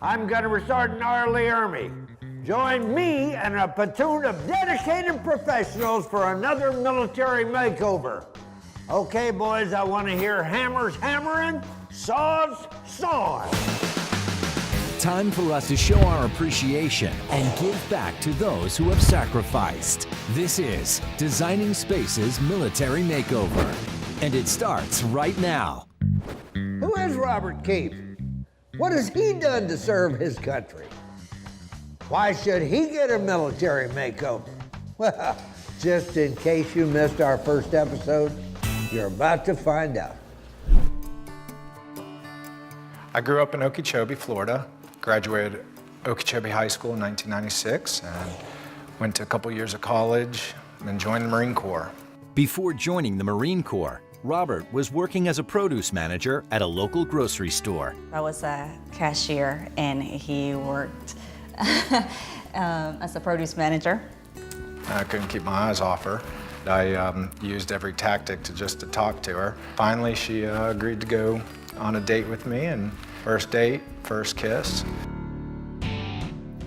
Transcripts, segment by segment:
I'm going to resort in our army. Join me and a platoon of dedicated professionals for another military makeover. Okay, boys, I want to hear hammers hammering, saws sawing. Time for us to show our appreciation and give back to those who have sacrificed. This is Designing Space's Military Makeover, and it starts right now. Who is Robert Keefe? What has he done to serve his country? Why should he get a military makeover? Well, just in case you missed our first episode, you're about to find out. I grew up in Okeechobee, Florida, graduated Okeechobee High School in 1996, and went to a couple years of college, and then joined the Marine Corps. Before joining the Marine Corps, Robert was working as a produce manager at a local grocery store. I was a cashier, and he worked as a produce manager. I couldn't keep my eyes off her. I used every tactic to talk to her. Finally, she agreed to go on a date with me, and first date, first kiss.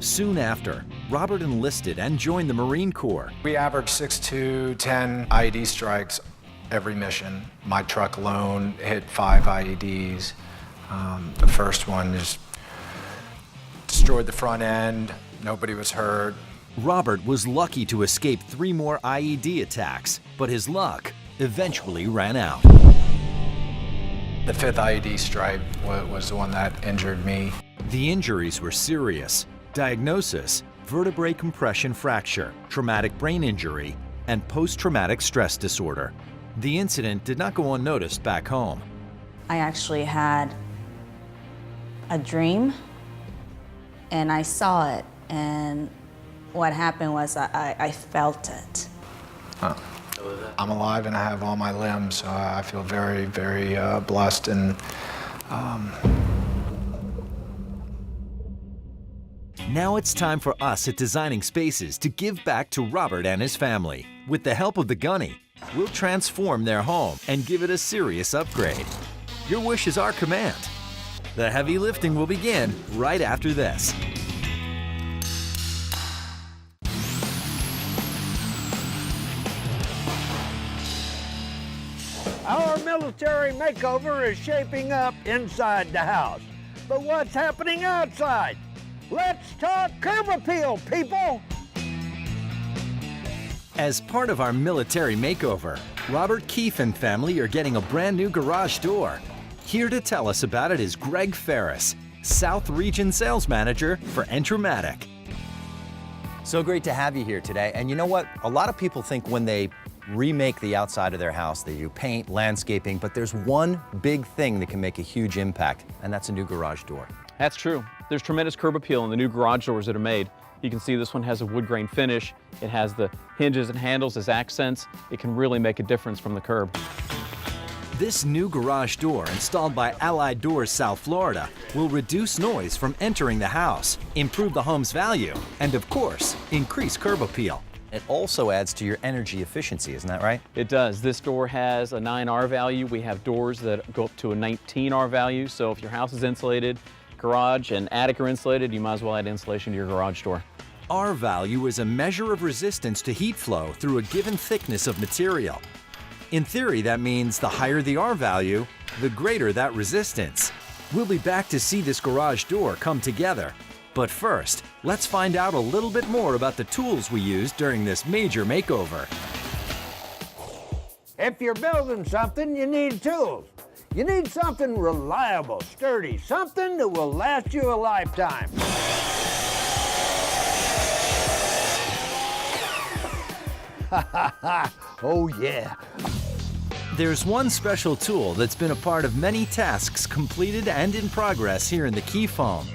Soon after, Robert enlisted and joined the Marine Corps. We averaged 6 to 10 IED strikes every mission. My truck alone hit 5 IEDs. The first one just destroyed the front end. Nobody was hurt. Robert was lucky to escape 3 more IED attacks, but his luck eventually ran out. The 5th IED strike was the one that injured me. The injuries were serious. Diagnosis: vertebrae compression fracture, traumatic brain injury, and post-traumatic stress disorder. The incident did not go unnoticed back home. I actually had a dream, and I saw it, and what happened was I felt it. I'm alive and I have all my limbs, so I feel very, very blessed. And Now it's time for us at Designing Spaces to give back to Robert and his family. With the help of the Gunny, we'll transform their home and give it a serious upgrade. Your wish is our command. The heavy lifting will begin right after this. Our military makeover is shaping up inside the house. But what's happening outside? Let's talk curb appeal, people! As part of our military makeover, Robert Keefe and family are getting a brand new garage door. Here to tell us about it is Greg Ferris, South Region Sales Manager for Entramatic. So great to have you here today. And you know what? A lot of people think when they remake the outside of their house, they do paint, landscaping, but there's one big thing that can make a huge impact, and that's a new garage door. That's true. There's tremendous curb appeal in the new garage doors that are made. You can see this one has a wood grain finish. It has the hinges and handles as accents. It can really make a difference from the curb. This new garage door, installed by Allied Doors South Florida, will reduce noise from entering the house, improve the home's value, and of course, increase curb appeal. It also adds to your energy efficiency, isn't that right? It does. This door has a 9R value. We have doors that go up to a 19R value. So if your house is insulated, garage and attic are insulated, you might as well add insulation to your garage door. R value is a measure of resistance to heat flow through a given thickness of material. In theory, that means the higher the R value, the greater that resistance. We'll be back to see this garage door come together. But first, let's find out a little bit more about the tools we used during this major makeover. If you're building something, you need tools. You need something reliable, sturdy, something that will last you a lifetime. Oh yeah. There's one special tool that's been a part of many tasks completed and in progress here in the Keefe home.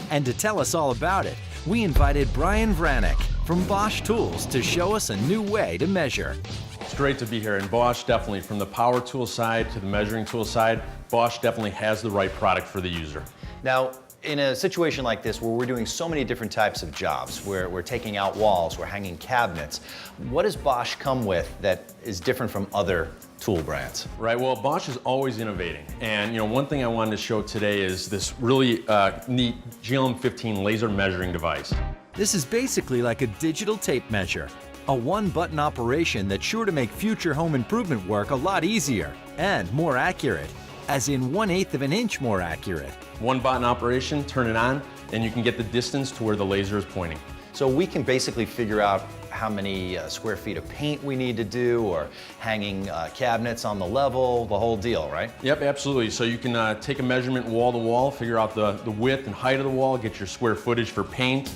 And to tell us all about it, we invited Brian Vranek from Bosch Tools to show us a new way to measure. It's great to be here, and Bosch definitely, from the power tool side to the measuring tool side, Bosch definitely has the right product for the user. Now, in a situation like this where we're doing so many different types of jobs, where we're taking out walls, we're hanging cabinets, what does Bosch come with that is different from other tool brands. Right, well, Bosch is always innovating. And one thing I wanted to show today is this really neat Gilliam 15 laser measuring device. This is basically like a digital tape measure, a one-button operation that's sure to make future home improvement work a lot easier and more accurate, as in 1/8 of an inch more accurate. One button operation, turn it on, and you can get the distance to where the laser is pointing. So we can basically figure out how many square feet of paint we need to do, or hanging cabinets on the level, the whole deal, right? Yep, absolutely. So you can take a measurement wall to wall, figure out the width and height of the wall, get your square footage for paint.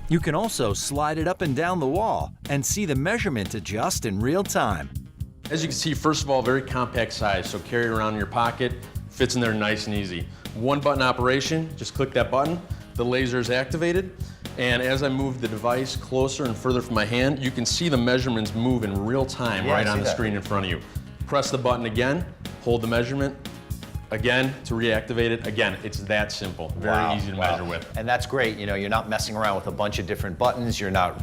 You can also slide it up and down the wall and see the measurement adjust in real time. As you can see, first of all, very compact size, so carry it around in your pocket, fits in there nice and easy. One button operation, just click that button, the laser is activated, and as I move the device closer and further from my hand, you can see the measurements move in real time right on the screen in front of you. Press the button again, hold the measurement, again to reactivate it. Again, it's that simple, very easy to measure with. And that's great, you're not messing around with a bunch of different buttons, you're not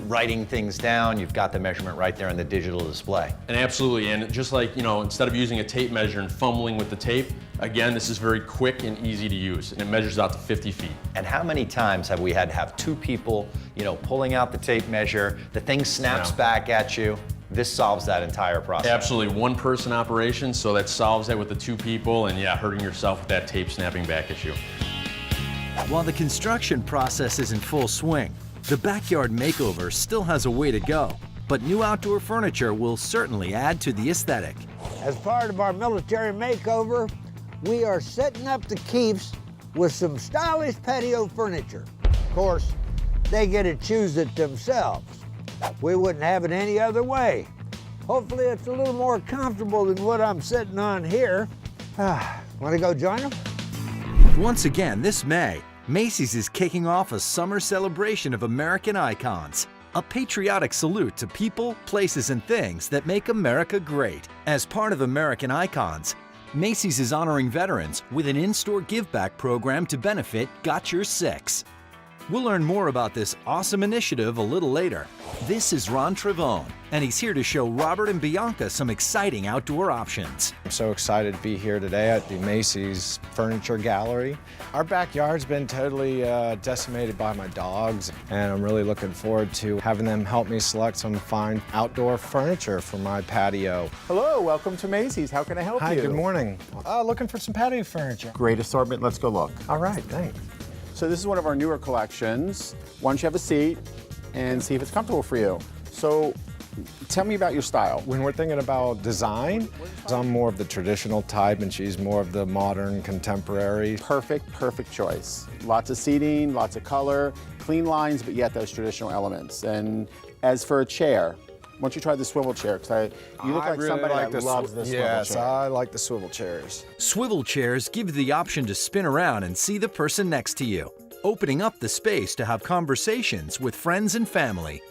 writing things down, you've got the measurement right there on the digital display. And absolutely, and just like, instead of using a tape measure and fumbling with the tape, again, this is very quick and easy to use, and it measures out to 50 feet. And how many times have we had to have two people, pulling out the tape measure, the thing snaps back at you? This solves that entire process. Absolutely, one person operation, so that solves that with the two people, and hurting yourself with that tape snapping back at you. While the construction process is in full swing, the backyard makeover still has a way to go, but new outdoor furniture will certainly add to the aesthetic. As part of our military makeover, we are setting up the Keefes with some stylish patio furniture. Of course, they get to choose it themselves. We wouldn't have it any other way. Hopefully it's a little more comfortable than what I'm sitting on here. Want to go join them? Once again this May, Macy's is kicking off a summer celebration of American icons, a patriotic salute to people, places, and things that make America great. As part of American Icons, Macy's is honoring veterans with an in-store give-back program to benefit Got Your Six. We'll learn more about this awesome initiative a little later. This is Ron Trevone, and he's here to show Robert and Bianca some exciting outdoor options. I'm so excited to be here today at the Macy's Furniture Gallery. Our backyard's been totally decimated by my dogs, and I'm really looking forward to having them help me select some fine outdoor furniture for my patio. Hello, welcome to Macy's. How can I help you? Hi, good morning. Looking for some patio furniture. Great assortment. Let's go look. All right, thanks. So this is one of our newer collections. Why don't you have a seat and see if it's comfortable for you. So tell me about your style. When we're thinking about design, I'm more of the traditional type and she's more of the modern, contemporary. Perfect choice. Lots of seating, lots of color, clean lines, but yet those traditional elements. And as for a chair, why don't you try the swivel chair? Because you look like somebody that loves this swivel chair. Yes, I like the swivel chairs. Swivel chairs give you the option to spin around and see the person next to you, opening up the space to have conversations with friends and family.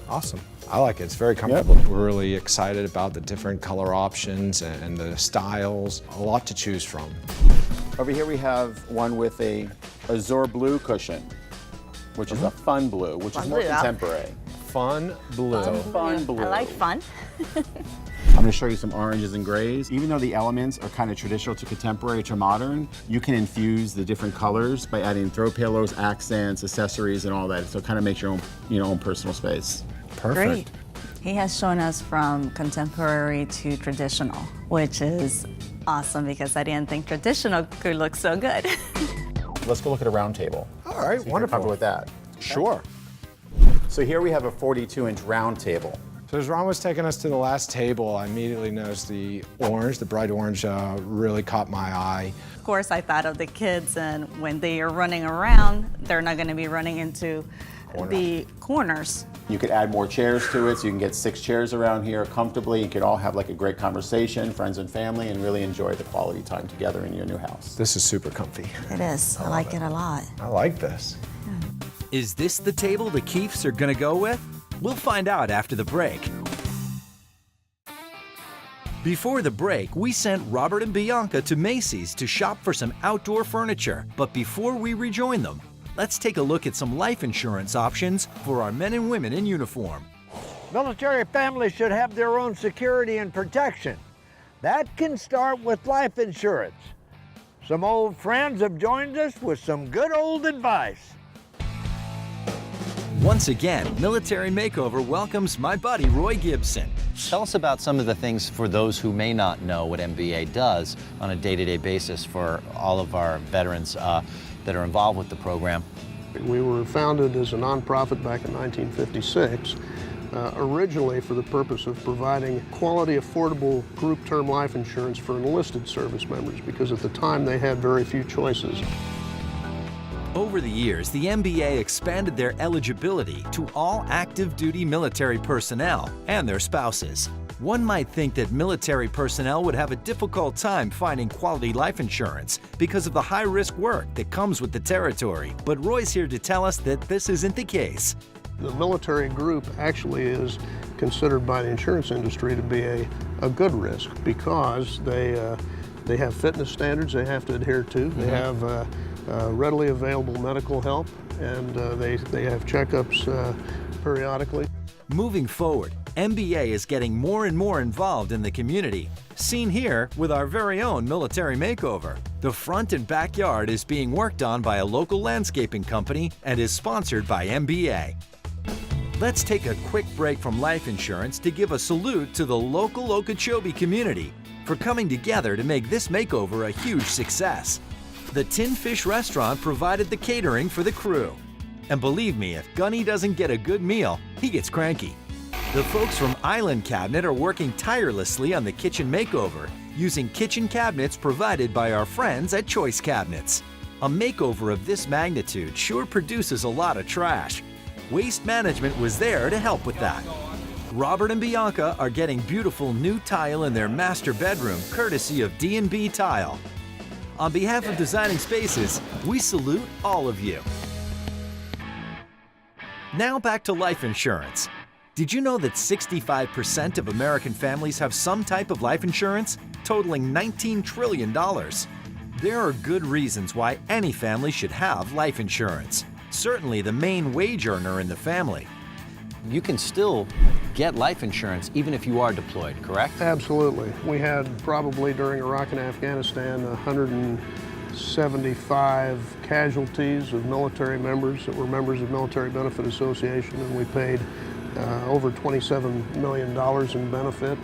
Awesome. I like it. It's very comfortable. Yep. We're really excited about the different color options and the styles. A lot to choose from. Over here we have one with a azure blue cushion, which is a fun blue, which is more contemporary. Fun blue. Fun blue. I like fun. I'm going to show you some oranges and grays. Even though the elements are kind of traditional to contemporary to modern, you can infuse the different colors by adding throw pillows, accents, accessories, and all that. So it kind of makes your own personal space. Perfect. Great. He has shown us from contemporary to traditional, which is awesome because I didn't think traditional could look so good. Let's go look at a round table. All right, wonderful. Comfortable with that? Sure. So here we have a 42-inch round table. So as Ron was taking us to the last table, I immediately noticed the orange, the bright orange, really caught my eye. Of course, I thought of the kids, and when they are running around, they're not going to be running into the corners. You could add more chairs to it, so you can get 6 chairs around here comfortably. You could all have like a great conversation, friends and family, and really enjoy the quality time together in your new house. This is super comfy. It is. I like it a lot. I like this. Is this the table the Keefes are gonna go with? We'll find out after the break. Before the break, we sent Robert and Bianca to Macy's to shop for some outdoor furniture. But before we rejoin them, let's take a look at some life insurance options for our men and women in uniform. Military families should have their own security and protection. That can start with life insurance. Some old friends have joined us with some good old advice. Once again, Military Makeover welcomes my buddy Roy Gibson. Tell us about some of the things for those who may not know what MBA does on a day-to-day basis for all of our veterans that are involved with the program. We were founded as a nonprofit back in 1956, originally for the purpose of providing quality, affordable group term life insurance for enlisted service members, because at the time they had very few choices. Over the years, the MBA expanded their eligibility to all active duty military personnel and their spouses. One might think that military personnel would have a difficult time finding quality life insurance because of the high-risk work that comes with the territory. But Roy's here to tell us that this isn't the case. The military group actually is considered by the insurance industry to be a good risk, because they have fitness standards they have to adhere to. They have readily available medical help, and they have checkups periodically. Moving forward, MBA is getting more and more involved in the community, seen here with our very own Military Makeover. The front and backyard is being worked on by a local landscaping company and is sponsored by MBA. Let's take a quick break from life insurance to give a salute to the local Okeechobee community for coming together to make this makeover a huge success. The Tin Fish restaurant provided the catering for the crew. And believe me, if Gunny doesn't get a good meal, he gets cranky. The folks from Island Cabinet are working tirelessly on the kitchen makeover, using kitchen cabinets provided by our friends at Choice Cabinets. A makeover of this magnitude sure produces a lot of trash. Waste Management was there to help with that. Robert and Bianca are getting beautiful new tile in their master bedroom, courtesy of D&B Tile. On behalf of Designing Spaces, we salute all of you. Now back to life insurance. Did you know that 65% of American families have some type of life insurance, totaling $19 trillion? There are good reasons why any family should have life insurance. Certainly the main wage earner in the family. You can still get life insurance even if you are deployed, correct? Absolutely. We had probably during Iraq and Afghanistan 175 casualties of military members that were members of Military Benefit Association, and we paid over $27 million in benefit.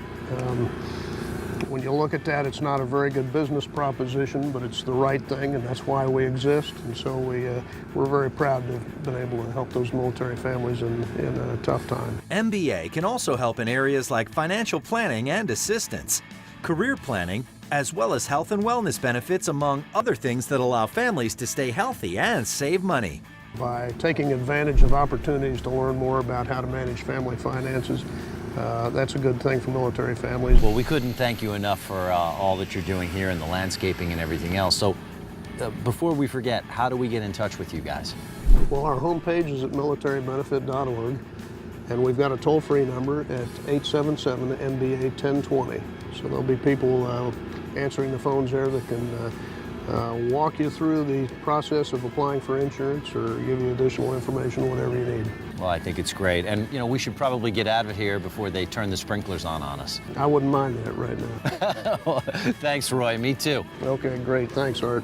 When you look at that, it's not a very good business proposition, but it's the right thing, and that's why we exist. And so we're very proud to have been able to help those military families in a tough time. MBA can also help in areas like financial planning and assistance, career planning, as well as health and wellness benefits, among other things that allow families to stay healthy and save money. By taking advantage of opportunities to learn more about how to manage family finances, that's a good thing for military families. Well, we couldn't thank you enough for all that you're doing here and the landscaping and everything else. So before we forget, how do we get in touch with you guys? Well, our homepage is at militarybenefit.org, and we've got a toll-free number at 877-MBA-1020. So there'll be people answering the phones there that can walk you through the process of applying for insurance or give you additional information, whatever you need. Well, I think it's great. And, you know, we should probably get out of here before they turn the sprinklers on us. I wouldn't mind that right now. Thanks, Roy. Me too. Okay, great. Thanks, Art.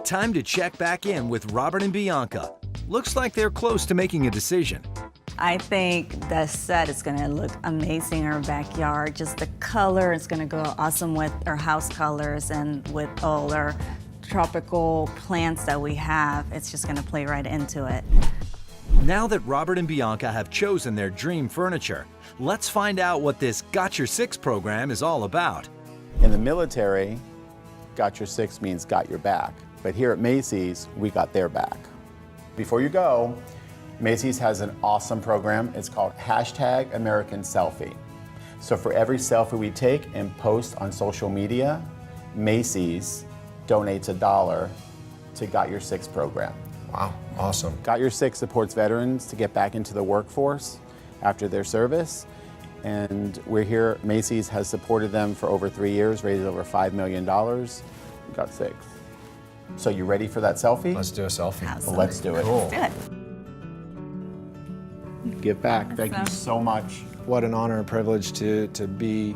Time to check back in with Robert and Bianca. Looks like they're close to making a decision. I think the set is gonna look amazing in our backyard. Just the color is gonna go awesome with our house colors and with all our tropical plants that we have. It's just gonna play right into it. Now that Robert and Bianca have chosen their dream furniture, let's find out what this Got Your Six program is all about. In the military, got your six means got your back. But here at Macy's, we got their back. Before you go, Macy's has an awesome program. It's called #AmericanSelfie. So for every selfie we take and post on social media, Macy's donates $1 to Got Your Six program. Wow, awesome. Got Your Six supports veterans to get back into the workforce after their service. And we're here, Macy's has supported them for over 3 years, raised over $5 million. We got six. So you ready for that selfie? Let's do a selfie. Absolutely. Well, let's do it. Cool. Let's do it. Give back. Thank you so much. What an honor and privilege to be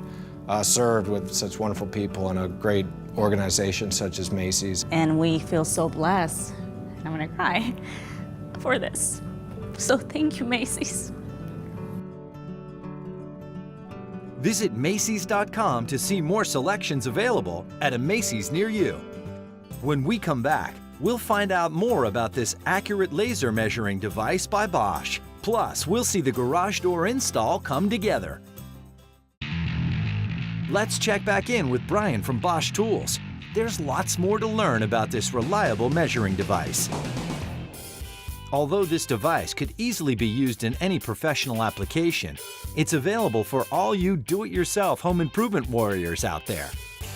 served with such wonderful people and a great organization such as Macy's. And we feel so blessed, and I'm gonna cry, for this. So thank you, Macy's. Visit Macy's.com to see more selections available at a Macy's near you. When we come back, we'll find out more about this accurate laser measuring device by Bosch. Plus, we'll see the garage door install come together. Let's check back in with Brian from Bosch Tools. There's lots more to learn about this reliable measuring device. Although this device could easily be used in any professional application, it's available for all you do-it-yourself home improvement warriors out there.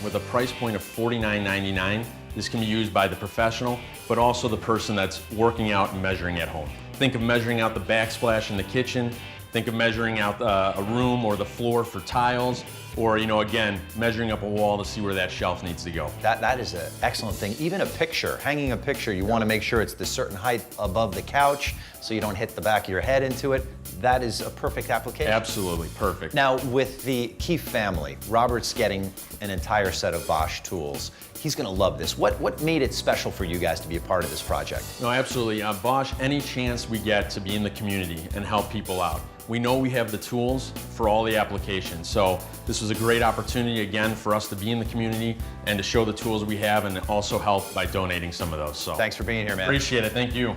With a price point of $49.99, this can be used by the professional, but also the person that's working out and measuring at home. Think of measuring out the backsplash in the kitchen. Think of measuring out a room or the floor for tiles, or, you know, again, measuring up a wall to see where that shelf needs to go. That is an excellent thing. Even a picture, hanging a picture, you want to make sure it's the certain height above the couch so you don't hit the back of your head into it. That is a perfect application. Absolutely, perfect. Now, with the Keefe family, Robert's getting an entire set of Bosch tools. He's going to love this. What made it special for you guys to be a part of this project? No, absolutely. Bosch, any chance we get to be in the community and help people out. We know we have the tools for all the applications, so this was a great opportunity again for us to be in the community and to show the tools we have and also help by donating some of those. So Thanks for being here, man. Appreciate it. Thank you.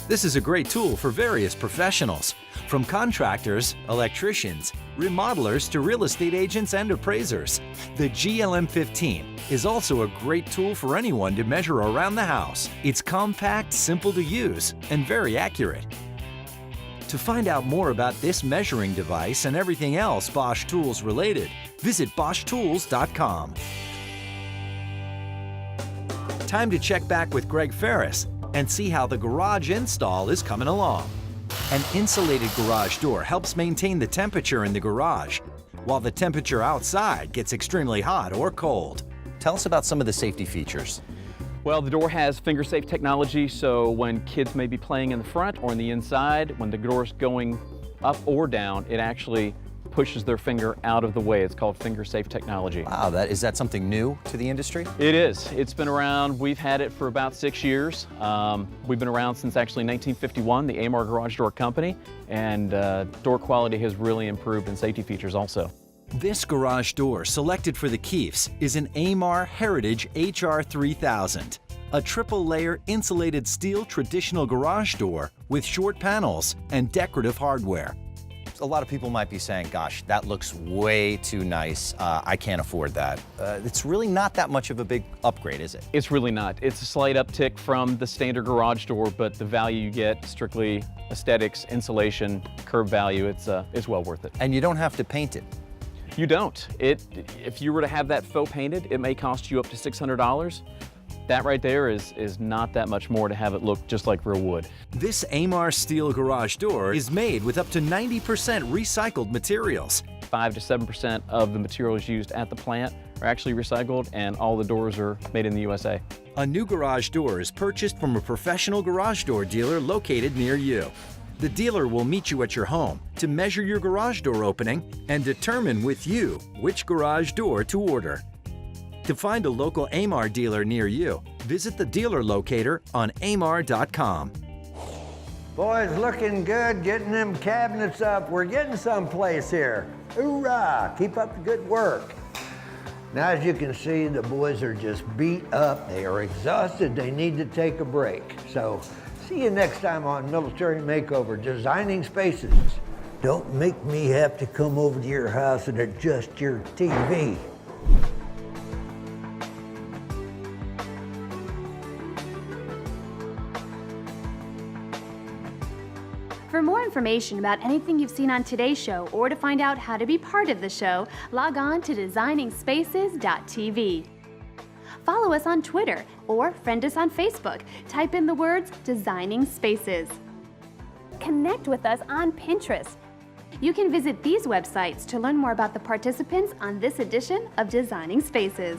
This is a great tool for various professionals, from contractors, electricians, remodelers to real estate agents and appraisers. The GLM15 is also a great tool for anyone to measure around the house. It's compact, simple to use, and very accurate. To find out more about this measuring device and everything else Bosch Tools related, visit BoschTools.com. Time to check back with Greg Ferris and see how the garage install is coming along. An insulated garage door helps maintain the temperature in the garage, while the temperature outside gets extremely hot or cold. Tell us about some of the safety features. Well, the door has finger-safe technology, so when kids may be playing in the front or in the inside, when the door's going up or down, it actually pushes their finger out of the way. It's called finger-safe technology. Wow, is that something new to the industry? It is. It's been around. We've had it for about 6 years. We've been around since actually 1951, the Amar Garage Door Company, and door quality has really improved in safety features also. This garage door selected for the Keefes is an Amar Heritage HR3000, a triple-layer insulated steel traditional garage door with short panels and decorative hardware. A lot of people might be saying, gosh, that looks way too nice. I can't afford that. It's really not that much of a big upgrade, is it? It's really not. It's a slight uptick from the standard garage door, but the value you get, strictly aesthetics, insulation, curb value, it's well worth it. And you don't have to paint it. You don't. If you were to have that faux painted, it may cost you up to $600. That right there is not that much more to have it look just like real wood. This Amar steel garage door is made with up to 90% recycled materials. 5 to 7% of the materials used at the plant are actually recycled, and all the doors are made in the USA. A new garage door is purchased from a professional garage door dealer located near you. The dealer will meet you at your home to measure your garage door opening and determine with you which garage door to order. To find a local Amar dealer near you, visit the dealer locator on amar.com. Boys, looking good, getting them cabinets up. We're getting someplace here. Hoorah! Keep up the good work. Now, as you can see, the boys are just beat up. They are exhausted. They need to take a break. So, see you next time on Military Makeover, Designing Spaces. Don't make me have to come over to your house and adjust your TV. For more information about anything you've seen on today's show or to find out how to be part of the show, log on to designingspaces.tv. Follow us on Twitter or friend us on Facebook. Type in the words Designing Spaces. Connect with us on Pinterest. You can visit these websites to learn more about the participants on this edition of Designing Spaces.